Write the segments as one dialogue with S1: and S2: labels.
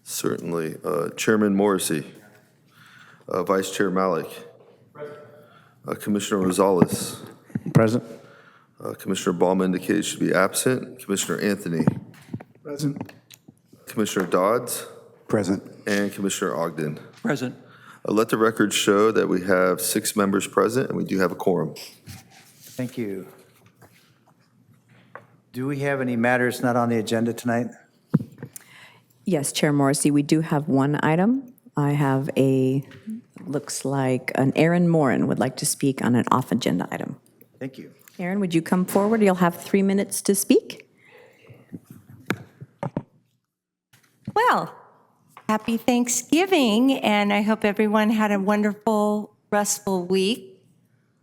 S1: Certainly. Chairman Morrissey. Vice Chair Malik. Commissioner Rosales.
S2: Present.
S1: Commissioner Ballmer indicated should be absent. Commissioner Anthony.
S2: Present.
S1: Commissioner Dodds.
S2: Present.
S1: And Commissioner Ogden.
S3: Present.
S1: Let the record show that we have 6 members present, and we do have a quorum.
S4: Thank you. Do we have any matters not on the agenda tonight?
S5: Yes, Chair Morrissey, we do have one item. I have looks like an Aaron Morin would like to speak on an off-agenda item.
S4: Thank you.
S5: Aaron, would you come forward? You'll have 3 minutes to speak.
S6: Well, happy Thanksgiving, and I hope everyone had a wonderful, restful week.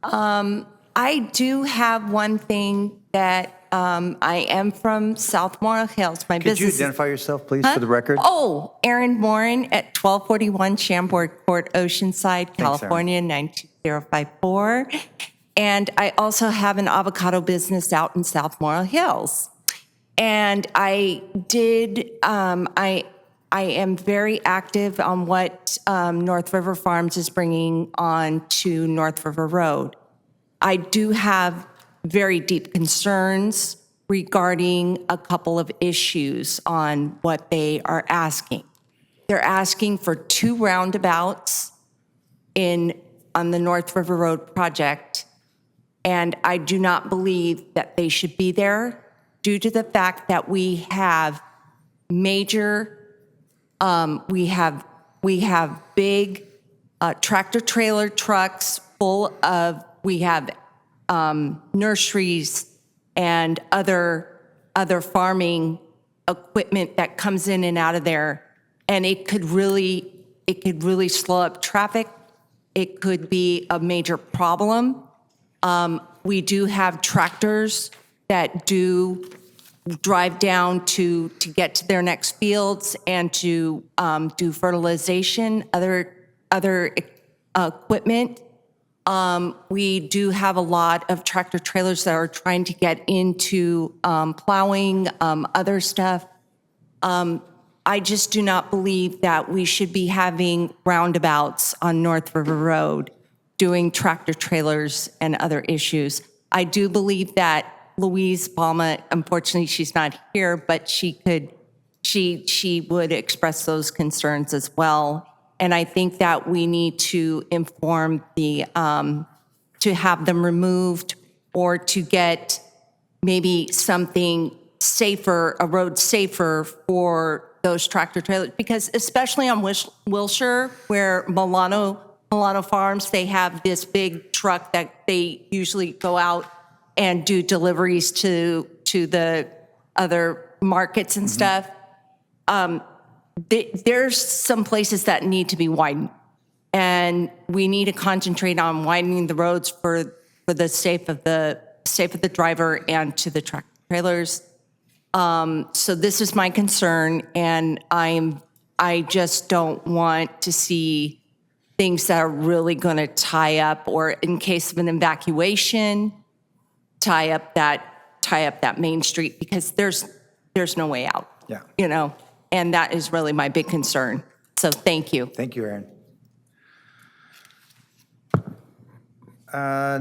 S6: I do have one thing that I am from South Morrill Hills. My
S4: Could you
S6: business.
S4: identify yourself, please, for the record?
S6: Oh, Erin Morin at 1241 Chambord Court, Oceanside, California, 92054. And I also have an avocado business out in South Morrill Hills. And I am very active on what North River Farms is bringing on to North River Road. I do have very deep concerns regarding a couple of issues on what they are asking. They're asking for 2 roundabouts on the North River Road project, and I do not believe that they should be there due to the fact that we have major, we have big tractor trailer trucks full of, we have nurseries and other farming equipment that comes in and out of there, and it could really slow up traffic. It could be a major problem. We do have tractors that do drive down to get to their next fields and to do fertilization, other equipment. We do have a lot of tractor trailers that are trying to get into plowing, other stuff. I just do not believe that we should be having roundabouts on North River Road doing tractor trailers and other issues. I do believe that Louise Balma, unfortunately she's not here, but she would express those concerns as well. And I think that we need to inform to have them removed or to get maybe something safer, a road safer for those tractor trailers. Because especially on Wilshire, where Milano Farms, they have this big truck that they usually go out and do deliveries to the other markets and stuff. There's some places that need to be widened, and we need to concentrate on widening the roads for the sake of the driver and to the tractor trailers. So this is my concern, and I just don't want to see things that are really going to tie up, or in case of an evacuation, tie up that main street, because there's no way out.
S4: Yeah.
S6: You know, and that is really my big concern. So thank you.
S4: Thank you, Aaron.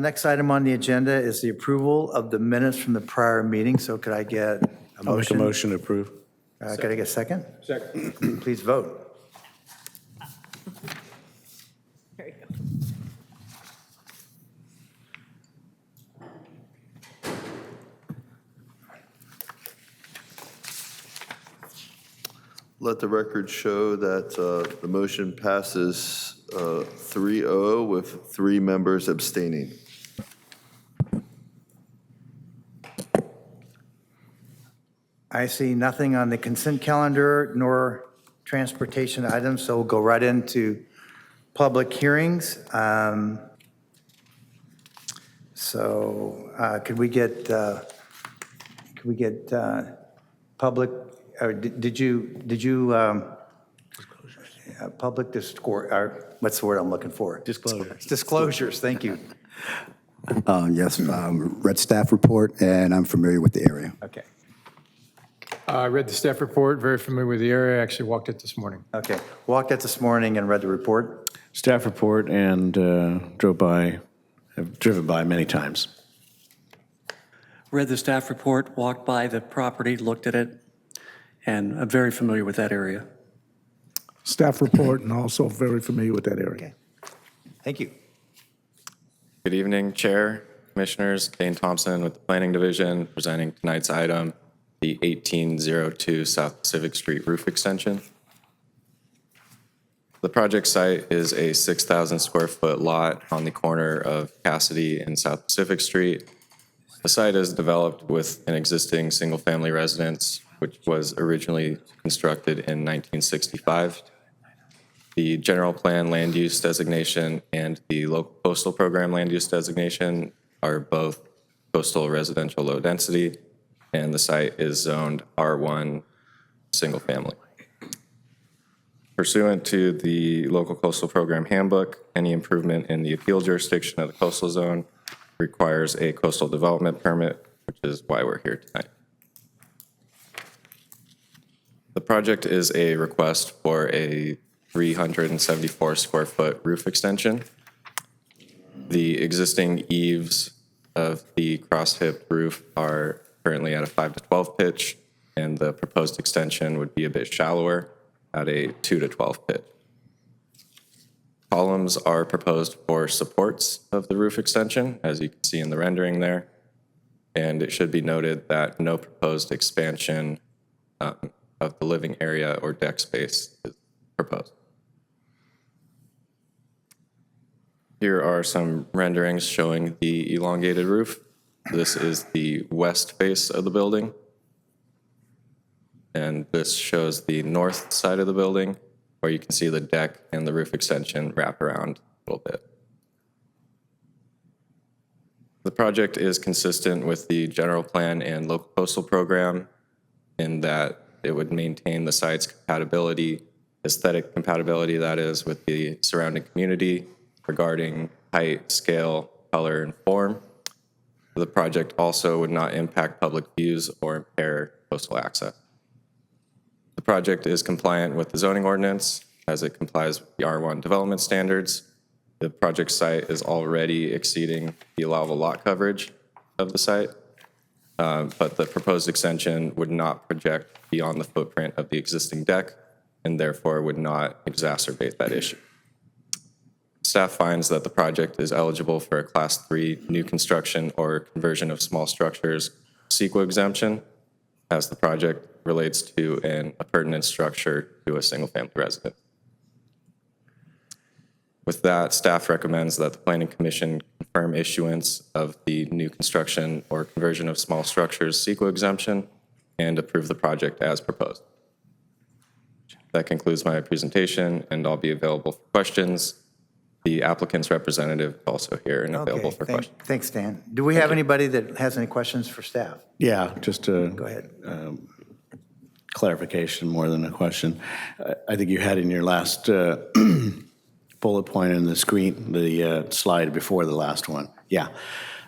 S4: Next item on the agenda is the approval of the minutes from the prior meeting. So could I get a
S2: I'll make a
S4: motion?
S2: motion to approve.
S4: Could I get a second?
S3: Second.
S4: Please vote.
S5: There you go.
S1: Let the record show that the motion passes 3-0 with 3 members abstaining.
S4: I see nothing on the consent calendar nor transportation items, so we'll go right into public hearings. Could we get public, or did you, public discourse, or what's the word I'm looking for?
S2: Disclosures.
S4: Disclosures, thank you.
S2: Yes, read staff report, and I'm familiar with the area.
S4: Okay,
S3: I read the staff report, very familiar with the area, actually walked it this morning.
S4: okay. Walked it this morning and read the report.
S7: Staff report and have driven by many times.
S8: Read the staff report, walked by the property, looked at it, and I'm very familiar with that area.
S9: Staff report, and also very familiar with that area.
S4: Okay. Thank you.
S10: Good evening, Chair, Commissioners. Dane Thompson with the Planning Division, presenting tonight's item, the 1802 South Pacific Street roof extension. The project site is a 6,000 square foot lot on the corner of Cassidy and South Pacific Street. The site is developed with an existing single-family residence, which was originally constructed in 1965. The general plan land use designation and the local coastal program land use designation are both coastal residential low density, and the site is zoned R1 single family. Pursuant to the local coastal program handbook, any improvement in the appeal jurisdiction of the coastal zone requires a coastal development permit, which is why we're here tonight. The project is a request for a 374 square foot roof extension. The existing eaves of the cross-hip roof are currently at a 5 to 12 pitch, and the proposed extension would be a bit shallower at a 2 to 12 pitch. Columns are proposed for supports of the roof extension, as you can see in the rendering there. And it should be noted that no proposed expansion of the living area or deck space is proposed. Here are some renderings showing the elongated roof. This is the west face of the building. And this shows the north side of the building, where you can see the deck and the roof extension wrap around a little bit. The project is consistent with the general plan and local coastal program in that it would maintain the site's compatibility, aesthetic compatibility, that is, with the surrounding community regarding height, scale, color, and form. The project also would not impact public views or impair coastal access. The project is compliant with the zoning ordinance as it complies with the R1 development standards. The project site is already exceeding the allowable lot coverage of the site, but the proposed extension would not project beyond the footprint of the existing deck and therefore would not exacerbate that issue. Staff finds that the project is eligible for a Class 3 new construction or conversion of small structures CEQA exemption, as the project relates to an appurtenant structure to a single-family residence. With that, staff recommends that the Planning Commission confirm issuance of the new construction or conversion of small structures CEQA exemption and approve the project as proposed. That concludes my presentation, and I'll be available for questions. The applicant's representative is also here and available for questions.
S4: Thanks, Dan. Do we have anybody that has any questions for staff?
S7: Yeah, just to
S4: Go ahead.
S7: clarification more than a question. I think you had in your last bullet point in the screen, the slide before the last one. Yeah,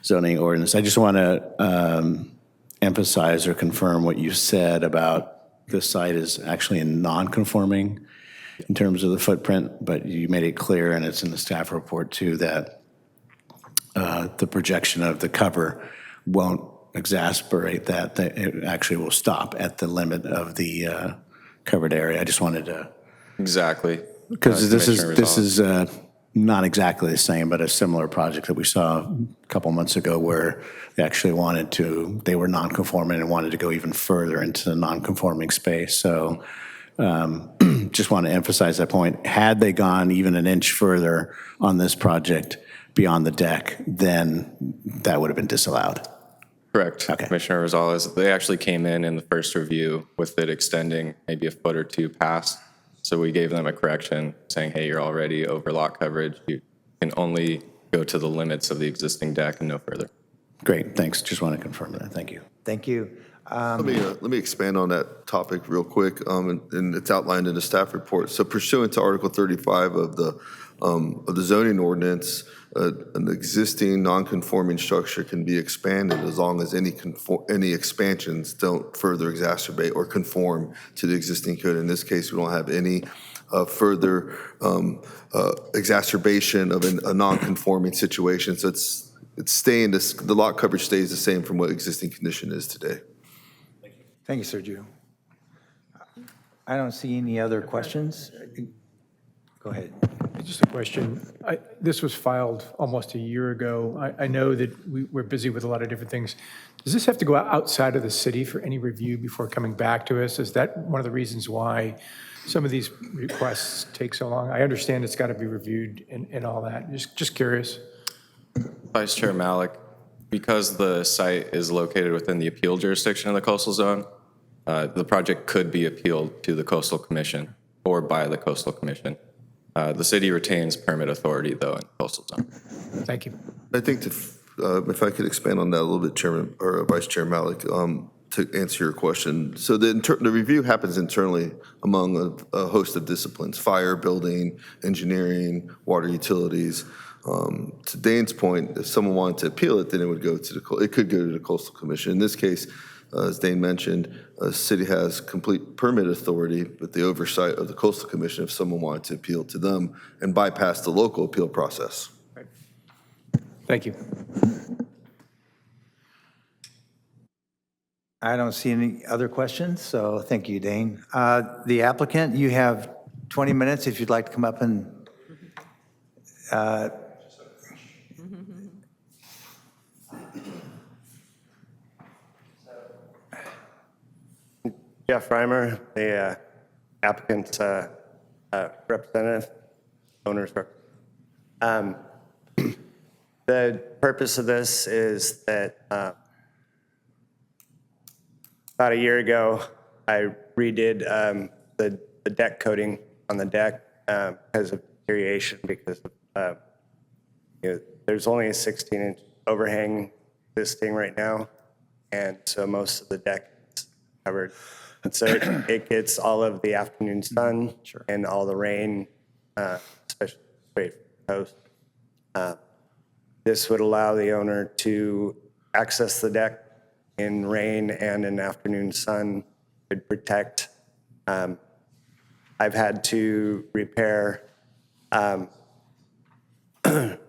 S7: zoning ordinance. I just want to emphasize or confirm what you said about this site is actually a non-conforming in terms of the footprint, but you made it clear, and it's in the staff report too, that the projection of the cover won't exacerbate that. It actually will stop at the limit of the covered area. I just wanted to.
S10: Exactly.
S7: Because this is not exactly the same, but a similar project that we saw a couple months ago where they actually they were non-conforming and wanted to go even further into the non-conforming space. So just want to emphasize that point. Had they gone even an inch further on this project beyond the deck, then that would have been disallowed.
S10: Correct,
S7: Okay.
S10: Commissioner Rosales. They actually came in the first review with it extending maybe a foot or two past. So we gave them a correction saying, hey, you're already over lot coverage. You can only go to the limits of the existing deck and no further.
S7: Great, thanks. Just want to confirm that. Thank you.
S4: Thank you.
S1: Let me expand on that topic real quick, and it's outlined in the staff report. So pursuant to Article 35 of the zoning ordinance, an existing non-conforming structure can be expanded as long as any expansions don't further exacerbate or conform to the existing code. In this case, we don't have any further exacerbation of a non-conforming situation. So it's staying, the lot coverage stays the same from what existing condition is today.
S4: Thank you, Sergio. I don't see any other questions. Go ahead.
S3: Just a question. This was filed almost a year ago. I know that we're busy with a lot of different things. Does this have to go outside of the city for any review before coming back to us? Is that one of the reasons why some of these requests take so long? I understand it's got to be reviewed and all that. Just curious.
S10: Vice Chair Malik, because the site is located within the appeal jurisdiction of the coastal zone, the project could be appealed to the Coastal Commission or by the Coastal Commission. The city retains permit authority, though, in coastal zone.
S3: Thank you.
S1: I think if I could expand on that a little bit, Chairman or Vice Chair Malik, to answer your question. So the review happens internally among a host of disciplines: fire, building, engineering, water utilities. To Dane's point, if someone wanted to appeal it, then it could go to the Coastal Commission. In this case, as Dane mentioned, the city has complete permit authority with the oversight of the Coastal Commission if someone wanted to appeal to them and bypass the local appeal process.
S3: Thank you.
S4: I don't see any other questions, so thank you, Dane. The applicant, you have 20 minutes if you'd like to come up and
S11: Jeff Reimer, the applicant's representative, owner's representative. The purpose of this is that about a year ago, I redid the deck coating on the deck because of deterioration, because of, there's only a 16-inch overhang existing right now, and so most of the deck is covered. So it gets all of the afternoon sun and all the rain, especially straight from the coast. This would allow the owner to access the deck in rain and in afternoon sun. It would protect. I've had to repair the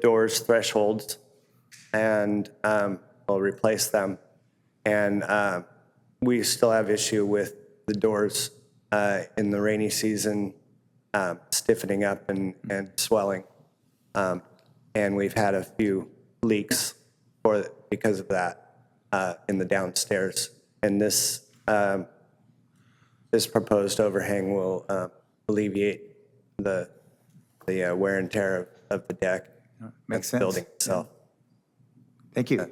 S11: doors thresholds, and we'll replace them. And we still have issue with the doors in the rainy season stiffening up and swelling. And we've had a few leaks because of that in the downstairs. And this proposed overhang will alleviate the wear and tear of the deck and
S4: Makes
S11: the
S4: sense.
S11: building itself.
S4: thank you.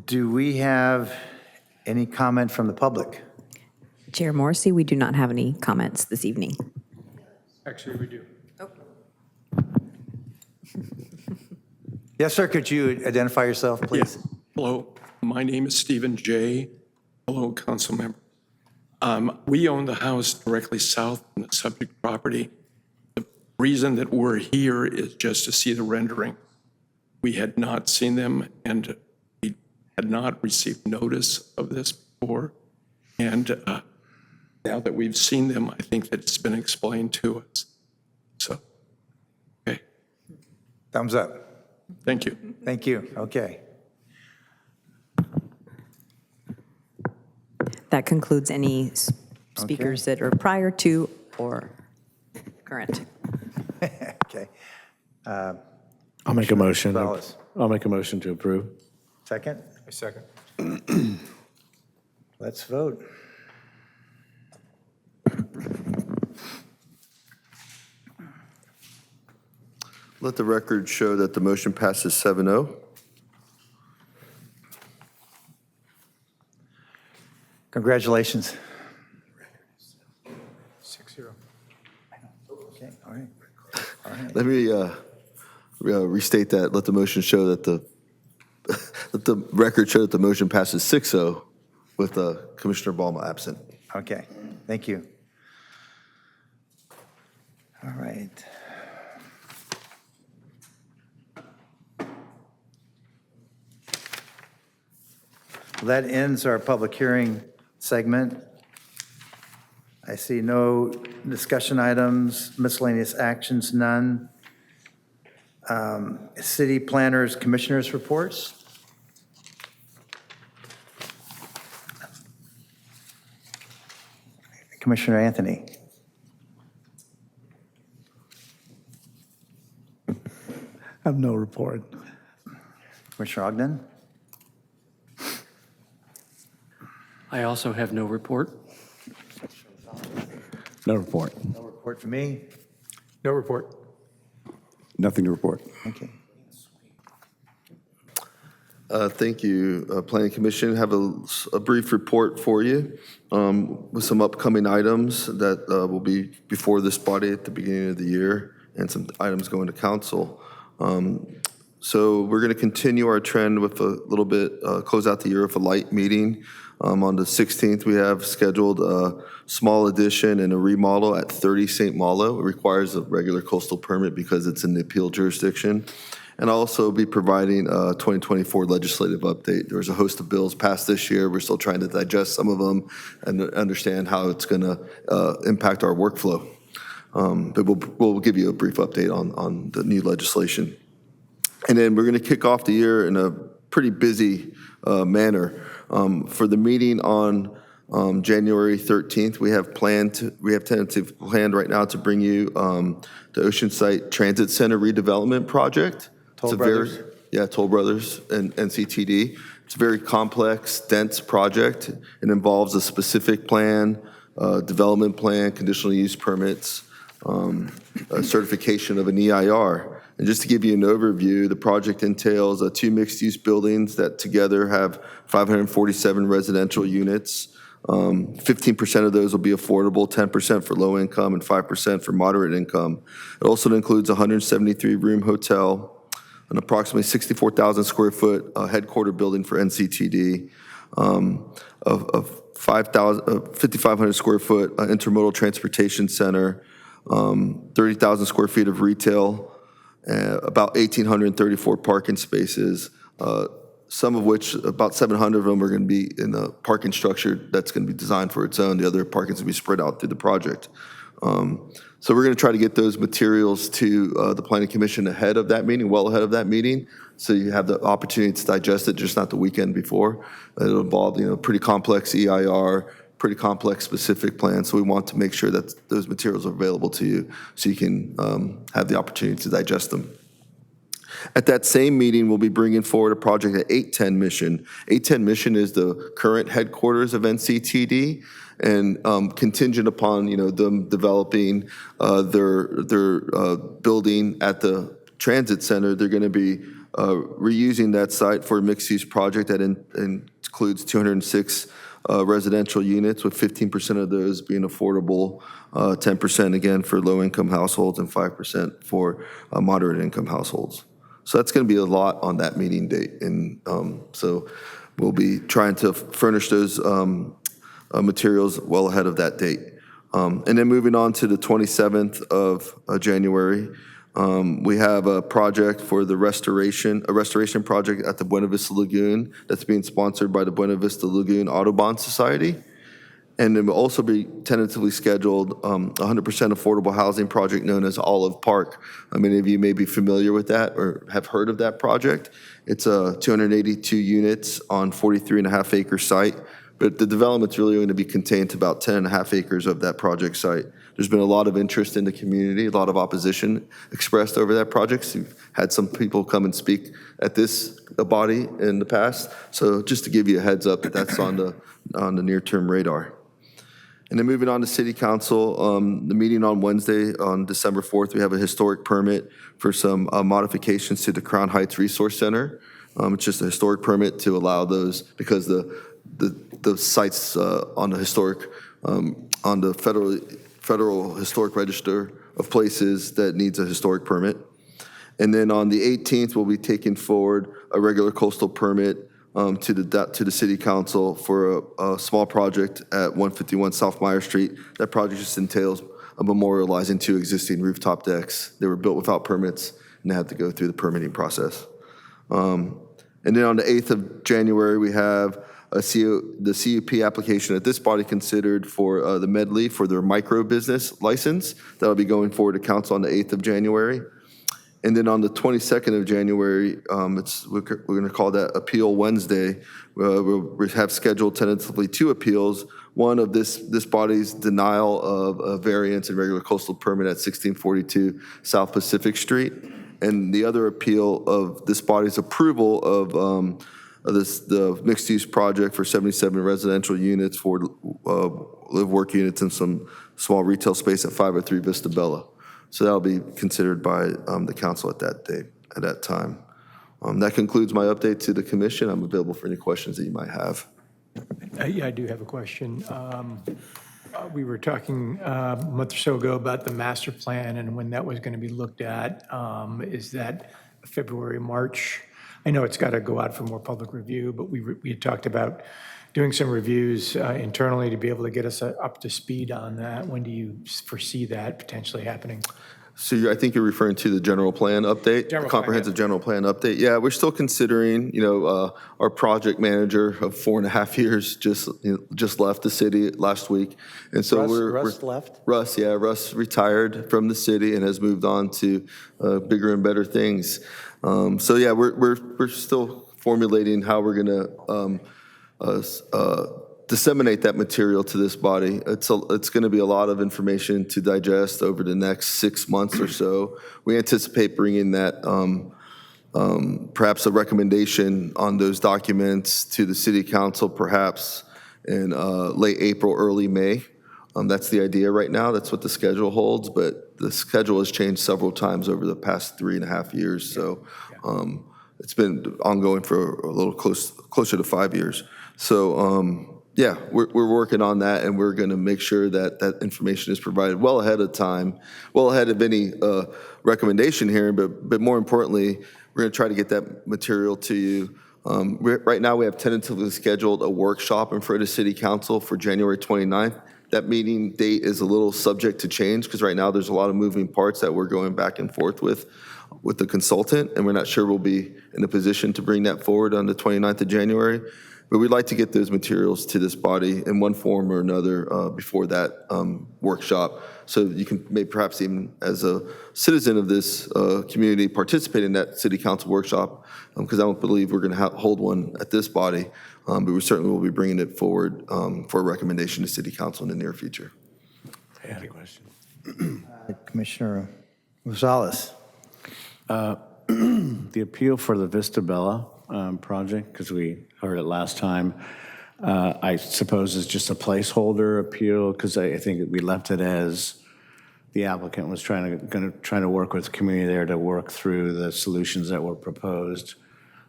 S4: Do we have any comment from the public?
S5: Chair Morrissey, we do not have any comments this evening.
S3: Actually, we do.
S4: Yes, sir, could you identify yourself, please?
S12: Yes. Hello, my name is Stephen Jay. Hello, council member. We own the house directly south from the subject property. The reason that we're here is just to see the rendering. We had not seen them, and we had not received notice of this before. And now that we've seen them, I think that it's been explained to us. So, okay,
S4: Thumbs up.
S12: thank you.
S4: Thank you. Okay.
S5: That concludes any speakers that are prior to or current.
S4: Okay.
S7: I'll make a motion.
S4: Gonzalez.
S7: I'll make a motion to approve.
S4: Second?
S3: A second.
S4: Let's vote.
S1: Let the record show that the motion passes 7-0.
S4: Congratulations.
S3: 6-0.
S4: Okay, all right.
S1: Let me restate that. Let the motion show that let the record show that the motion passes 6-0 with Commissioner Balma absent.
S4: Okay, thank you. All right. Well, that ends our public hearing segment. I see no discussion items, miscellaneous actions, none. City planners, commissioners' reports. Commissioner Anthony.
S9: I have no report.
S4: Commissioner Ogden.
S8: I also have no report.
S2: No report.
S4: No report for me.
S3: No report.
S2: Nothing to report.
S4: Okay.
S1: Thank you, Planning Commission. Have a brief report for you with some upcoming items that will be before this body at the beginning of the year and some items going to council. So we're going to continue our trend with a little bit, close out the year with a light meeting. On the 16th, we have scheduled a small addition and a remodel at 30 St. Malo. It requires a regular coastal permit because it's in the appeal jurisdiction. And I'll also be providing a 2024 legislative update. There was a host of bills passed this year. We're still trying to digest some of them and understand how it's going to impact our workflow. But we'll give you a brief update on the new legislation. And then we're going to kick off the year in a pretty busy manner. For the meeting on January 13th, we have tentative planned right now to bring you the Oceanside Transit Center redevelopment project.
S4: Toll Brothers?
S1: Toll Brothers and NCTD. It's a very complex, dense project. It involves a specific plan, development plan, conditional use permits, a certification of an EIR. And just to give you an overview, the project entails two mixed-use buildings that together have 547 residential units. 15% of those will be affordable, 10% for low income, and 5% for moderate income. It also includes a 173-room hotel, an approximately 64,000 square foot headquarter building for NCTD, of 5,500 square foot intermodal transportation center, 30,000 square feet of retail, about 1,834 parking spaces, some of which, about 700 of them are going to be in a parking structure that's going to be designed for its own. The other parking's going to be spread out through the project. So we're going to try to get those materials to the Planning Commission ahead of that meeting, well ahead of that meeting, so you have the opportunity to digest it, just not the weekend before. It'll involve, pretty complex EIR, pretty complex specific plans, so we want to make sure that those materials are available to you so you can have the opportunity to digest them. At that same meeting, we'll be bringing forward a project at 810 Mission. 810 Mission is the current headquarters of NCTD, and contingent upon them developing their building at the transit center, they're going to be reusing that site for a mixed-use project that includes 206 residential units, with 15% of those being affordable, 10% again for low-income households, and 5% for moderate-income households. So that's going to be a lot on that meeting date, and so we'll be trying to furnish those materials well ahead of that date. And then moving on to the 27th of January, we have a project for a restoration project at the Buena Vista Lagoon that's being sponsored by the Buena Vista Lagoon Audubon Society. And then we'll also be tentatively scheduled 100% affordable housing project known as Olive Park. Many of you may be familiar with that or have heard of that project. It's 282 units on 43.5 acre site, but the development's really going to be contained to about 10.5 acres of that project site. There's been a lot of interest in the community, a lot of opposition expressed over that project. So we've had some people come and speak at this body in the past. So just to give you a heads up that that's on the near-term radar. And then moving on to City Council, the meeting on Wednesday, on December 4th, we have a historic permit for some modifications to the Crown Heights Resource Center. It's just a historic permit to allow those, because the sites on the historic, on the federal historic register of places that needs a historic permit. And then on the 18th, we'll be taking forward a regular coastal permit to the City Council for a small project at 151 South Meyer Street. That project just entails memorializing 2 existing rooftop decks. They were built without permits, and they had to go through the permitting process. And then on the 8th of January, we have the CUP application that this body considered for the Medley for their micro business license. That'll be going forward to council on the 8th of January. And then on the 22nd of January, we're going to call that Appeal Wednesday. We have scheduled tentatively 2 appeals. One of this body's denial of a variance and regular coastal permit at 1642 South Pacific Street, and the other appeal of this body's approval of the mixed-use project for 77 residential units for live-work units and some small retail space at 503 Vista Bella. So that'll be considered by the council at that time. That concludes my update to the commission. I'm available for any questions that you might have.
S3: Yeah, I do have a question. We were talking a month or so ago about the master plan and when that was going to be looked at. Is that February, March? I know it's got to go out for more public review, but we had talked about doing some reviews internally to be able to get us up to speed on that. When do you foresee that potentially happening?
S1: So I think you're referring to the general plan update, comprehensive general plan update. Yeah, we're still considering, our project manager of 4.5 years just left the city last week. And so
S4: Russ left?
S1: Russ retired from the city and has moved on to bigger and better things. So yeah, we're still formulating how we're going to disseminate that material to this body. It's going to be a lot of information to digest over the next 6 months or so. We anticipate bringing that, perhaps a recommendation on those documents to the city council, perhaps in late April, early May. That's the idea right now. That's what the schedule holds, but the schedule has changed several times over the past 3.5 years. So it's been ongoing for a little closer to 5 years. So yeah, we're working on that, and we're going to make sure that that information is provided well ahead of time, well ahead of any recommendation hearing, but more importantly, we're going to try to get that material to you. Right now, we have tentatively scheduled a workshop in front of City Council for January 29th. That meeting date is a little subject to change because right now there's a lot of moving parts that we're going back and forth with the consultant, and we're not sure we'll be in a position to bring that forward on the 29th of January. But we'd like to get those materials to this body in one form or another before that workshop, so you can maybe perhaps even as a citizen of this community participate in that city council workshop, because I don't believe we're going to hold one at this body, but we certainly will be bringing it forward for a recommendation to city council in the near future.
S7: I had a question.
S4: Commissioner Rosales.
S7: The appeal for the Vista Bella project, because we heard it last time, I suppose is just a placeholder appeal, because I think we left it as the applicant was trying to work with the community there to work through the solutions that were proposed.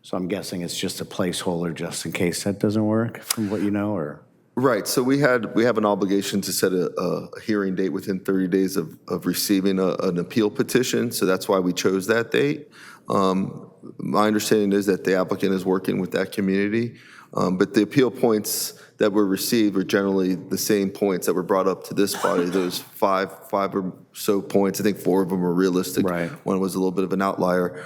S7: So I'm guessing it's just a placeholder just in case that doesn't work, from what you know, or? Right.
S1: So we have an obligation to set a hearing date within 30 days of receiving an appeal petition. So that's why we chose that date. My understanding is that the applicant is working with that community, but the appeal points that were received were generally the same points that were brought up to this body. Those five or so points. I think 4 of them were realistic.
S7: Right.
S1: One was a little bit of an outlier.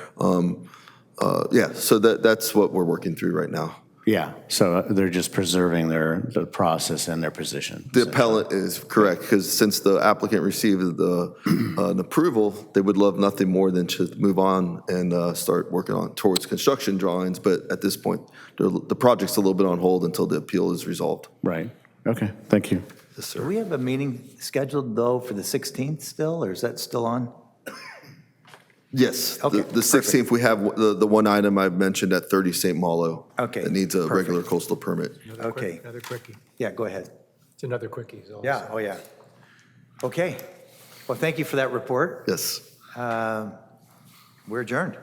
S1: Yeah. So that's what we're working through right now.
S7: Yeah, so they're just preserving the process and their position.
S1: The appellant is correct, because since the applicant received an approval, they would love nothing more than to move on and start working towards construction drawings. But at this point, the project's a little bit on hold until the appeal is resolved.
S7: Right. Okay. Thank you.
S1: Yes, sir.
S4: Do we have a meeting scheduled, though, for the 16th still, or is that still on?
S1: Yes.
S4: Okay,
S1: The 16th, we have the one item I mentioned at 30 St. Malo.
S4: Okay,
S1: That needs a
S4: perfect.
S1: regular coastal permit.
S4: Okay.
S3: Another quickie.
S4: Yeah, go ahead.
S3: It's another quickie. is all.
S4: Yeah, oh, yeah. Okay. Well, thank you for that report.
S1: Yes.
S4: We're adjourned.